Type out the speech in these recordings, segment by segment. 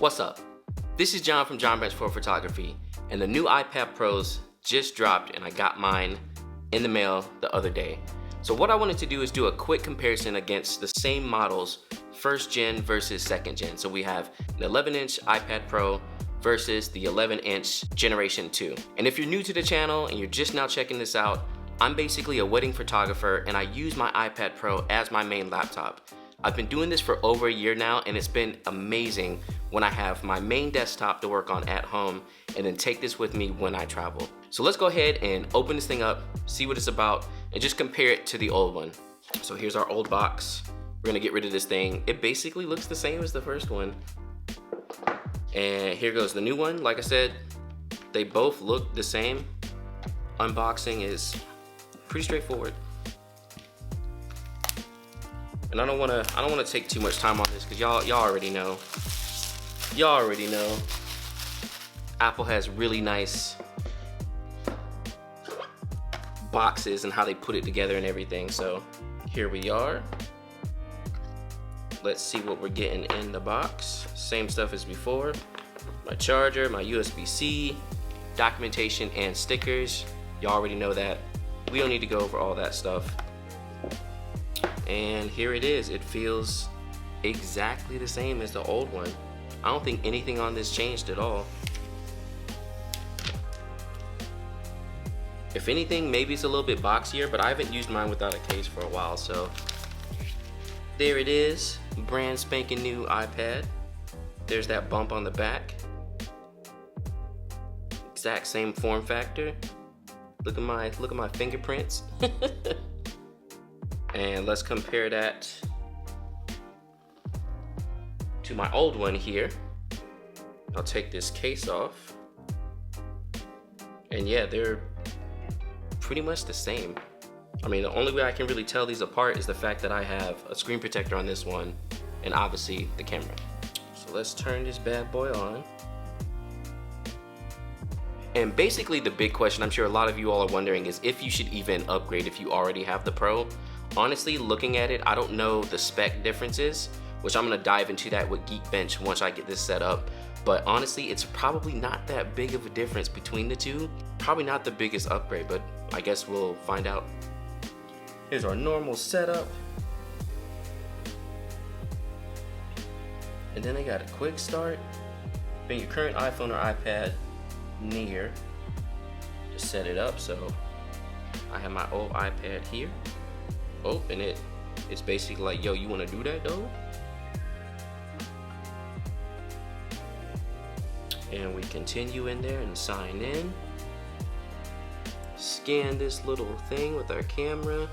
What's up? This is John from John Bench for Photography, and the new iPad Pros just dropped and I got mine in the mail the other day. So what I wanted to do is do a quick comparison against the same models, first gen versus second gen. So we have an 11-inch iPad Pro versus the 11-inch Generation 2. And if you're new to the channel and you're just now checking this out, I'm basically a wedding photographer and I use my iPad Pro as my main laptop. I've been doing this for over a year now and it's been amazing when I have my main desktop to work on at home and then take this with me when I travel. So let's go ahead and open this thing up, see what it's about, and just compare it to the old one. So here's our old box. We're gonna get rid of this thing. It basically looks the same as the first one. And here goes the new one. Like I said, they both look the same. Unboxing is pretty straightforward. And I don't wanna take too much time on this because y'all already know. Y'all already know. Apple has really nice boxes and how they put it together and everything. So here we are. Let's see what we're getting in the box. Same stuff as before. My charger, my USB-C, documentation and stickers. Y'all already know that. We don't need to go over all that stuff. And here it is. It feels exactly the same as the old one. I don't think anything on this changed at all. If anything, maybe it's a little bit boxier, but I haven't used mine without a case for a while, so. There it is, brand spanking new iPad. There's that bump on the back. Exact same form factor. Look at my fingerprints. And let's compare that to my old one here. I'll take this case off. And yeah, they're pretty much the same. I mean, the only way I can really tell these apart is the fact that I have a screen protector on this one and obviously the camera. So let's turn this bad boy on. And basically the big question I'm sure a lot of you all are wondering is if you should even upgrade if you already have the Pro. Honestly, looking at it, I don't know the spec differences, which I'm gonna dive into that with Geekbench once I get this set up. But honestly, it's probably not that big of a difference between the two. Probably not the biggest upgrade, but I guess we'll find out. Here's our normal setup. And then I got a quick start. Bring your current iPhone or iPad near. Just set it up. So I have my old iPad here. Open it. It's basically like, yo, you wanna do that though? And we continue in there and sign in. Scan this little thing with our camera.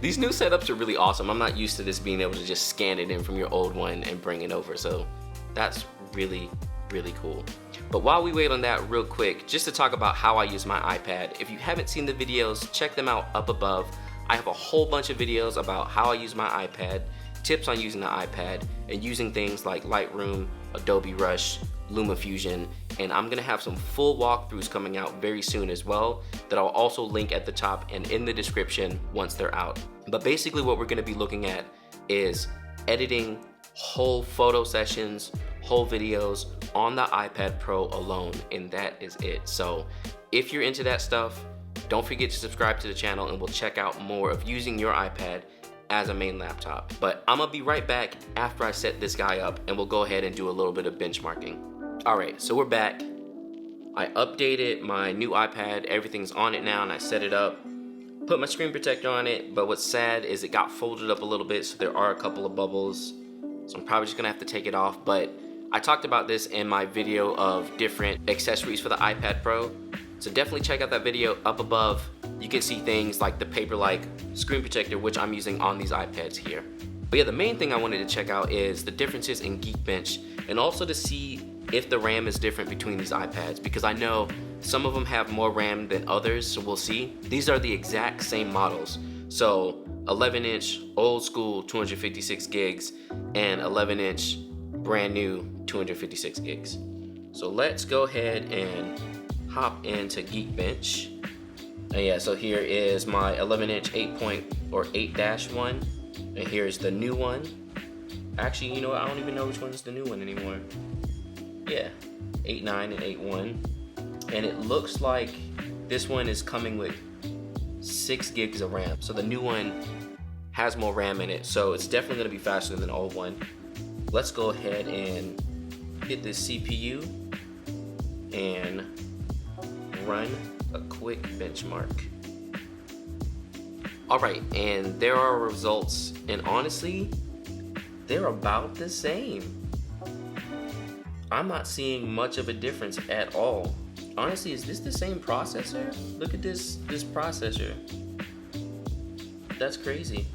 These new setups are really awesome. I'm not used to this being able to just scan it in from your old one and bring it over. So that's really, really cool. But while we wait on that real quick, just to talk about how I use my iPad. If you haven't seen the videos, check them out up above. I have a whole bunch of videos about how I use my iPad, tips on using the iPad, and using things like Lightroom, Adobe Rush, LumaFusion, and I'm gonna have some full walkthroughs coming out very soon as well that I'll also link at the top and in the description once they're out. But basically what we're gonna be looking at is editing whole photo sessions, whole videos on the iPad Pro alone, and that is it. So if you're into that stuff, don't forget to subscribe to the channel and we'll check out more of using your iPad as a main laptop. But I'm gonna be right back after I set this guy up and we'll go ahead and do a little bit of benchmarking. All right, so we're back. I updated my new iPad, everything's on it now and I set it up. Put my screen protector on it, but what's sad is it got folded up a little bit, so there are a couple of bubbles. So I'm probably just gonna have to take it off, but I talked about this in my video of different accessories for the iPad Pro. So definitely check out that video up above. You can see things like the Paper-like screen protector, which I'm using on these iPads here. But yeah, the main thing I wanted to check out is the differences in Geekbench and also to see if the RAM is different between these iPads, because I know some of them have more RAM than others, so we'll see. These are the exact same models. So 11-inch old school 256 gigs and 11-inch brand new 256 gigs. So let's go ahead and hop into Geekbench. And yeah, so here is my 11-inch 8-1 And here's the new one. Actually, you know what? I don't even know which one's the new one anymore. Yeah, 8.9 and 8.1. And it looks like this one is coming with 6 gigs of RAM. So the new one has more RAM in it. So it's definitely gonna be faster than the old one. Let's go ahead and hit this CPU and run a quick benchmark. All right, and there are results, and honestly, they're about the same. I'm not seeing much of a difference at all. Honestly, is this the same processor? Look at this processor. That's crazy.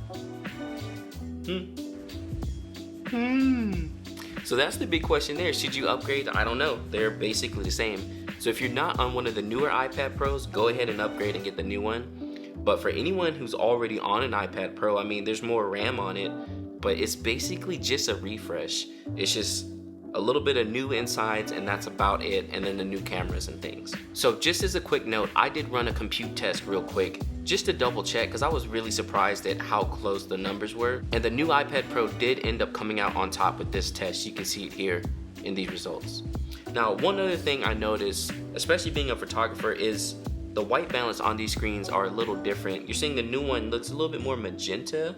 So that's the big question there. Should you upgrade? I don't know. They're basically the same. So if you're not on one of the newer iPad Pros, go ahead and upgrade and get the new one. But for anyone who's already on an iPad Pro, I mean, there's more RAM on it, but it's basically just a refresh. It's just a little bit of new insides, and that's about it, and then the new cameras and things. So just as a quick note, I did run a compute test real quick just to double check, because I was really surprised at how close the numbers were. And the new iPad Pro did end up coming out on top with this test. You can see it here in these results. Now, one other thing I noticed, especially being a photographer, is the white balance on these screens are a little different. You're seeing the new one looks a little bit more magenta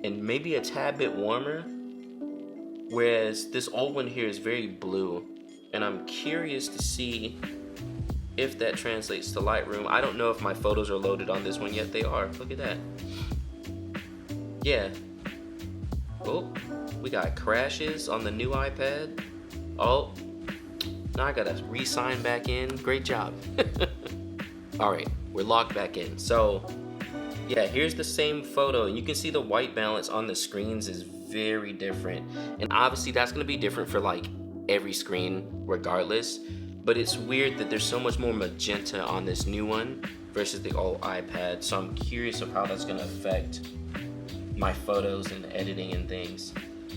and maybe a tad bit warmer, whereas this old one here is very blue. And I'm curious to see if that translates to Lightroom. I don't know if my photos are loaded on this one yet. They are. Look at that. Yeah. Oh, we got crashes on the new iPad. Oh, now I gotta re-sign back in. Great job. All right, we're logged back in. So yeah, here's the same photo. You can see the white balance on the screens is very different. And obviously that's gonna be different for like every screen regardless. But it's weird that there's so much more magenta on this new one versus the old iPad. So I'm curious of how that's gonna affect my photos and editing and things.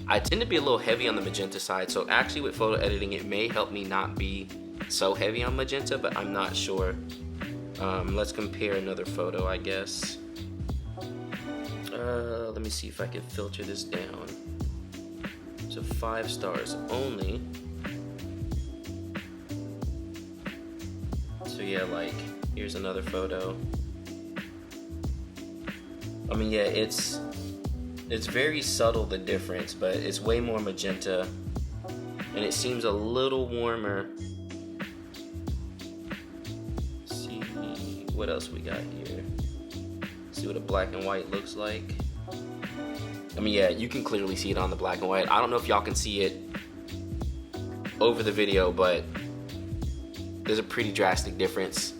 I tend to be a little heavy on the magenta side, so actually with photo editing, it may help me not be so heavy on magenta, but I'm not sure. Let's compare another photo, I guess. Let me see if I can filter this down to 5 stars only. So yeah, like, here's another photo. I mean, yeah, it's very subtle, the difference, but it's way more magenta, and it seems a little warmer. Let's see what else we got here. See what a black and white looks like. I mean, yeah, you can clearly see it on the black and white. I don't know if y'all can see it over the video, but there's a pretty drastic difference.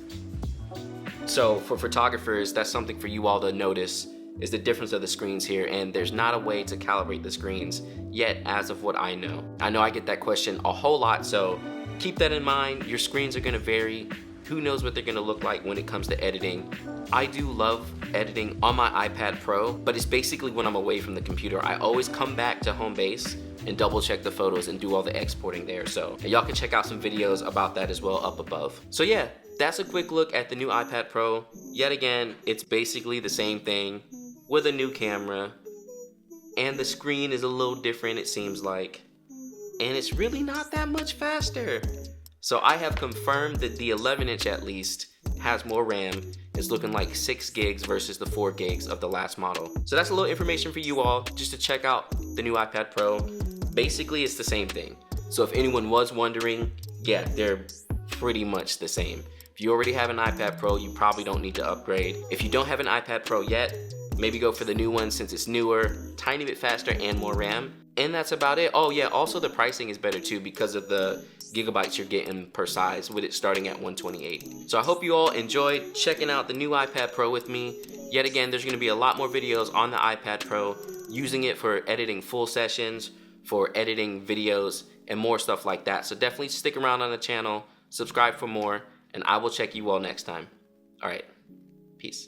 So for photographers, that's something for you all to notice, is the difference of the screens here, and there's not a way to calibrate the screens yet as of what I know. I know I get that question a whole lot, so keep that in mind. Your screens are gonna vary. Who knows what they're gonna look like when it comes to editing. I do love editing on my iPad Pro, but it's basically when I'm away from the computer. I always come back to home base and double check the photos and do all the exporting there. So y'all can check out some videos about that as well up above. So yeah, that's a quick look at the new iPad Pro. Yet again, it's basically the same thing with a new camera, and the screen is a little different, it seems like, and it's really not that much faster. So I have confirmed that the 11-inch at least has more RAM. It's looking like 6 gigs versus the 4 gigs of the last model. So that's a little information for you all, just to check out the new iPad Pro. Basically, it's the same thing. So if anyone was wondering, yeah, they're pretty much the same. If you already have an iPad Pro, you probably don't need to upgrade. If you don't have an iPad Pro yet, maybe go for the new one since it's newer, tiny bit faster, and more RAM. And that's about it. Oh yeah, also the pricing is better too because of the gigabytes you're getting per size, with it starting at 128. So I hope you all enjoyed checking out the new iPad Pro with me. Yet again, there's gonna be a lot more videos on the iPad Pro, using it for editing full sessions, for editing videos, and more stuff like that. So definitely stick around on the channel, subscribe for more, and I will check you all next time. All right, peace.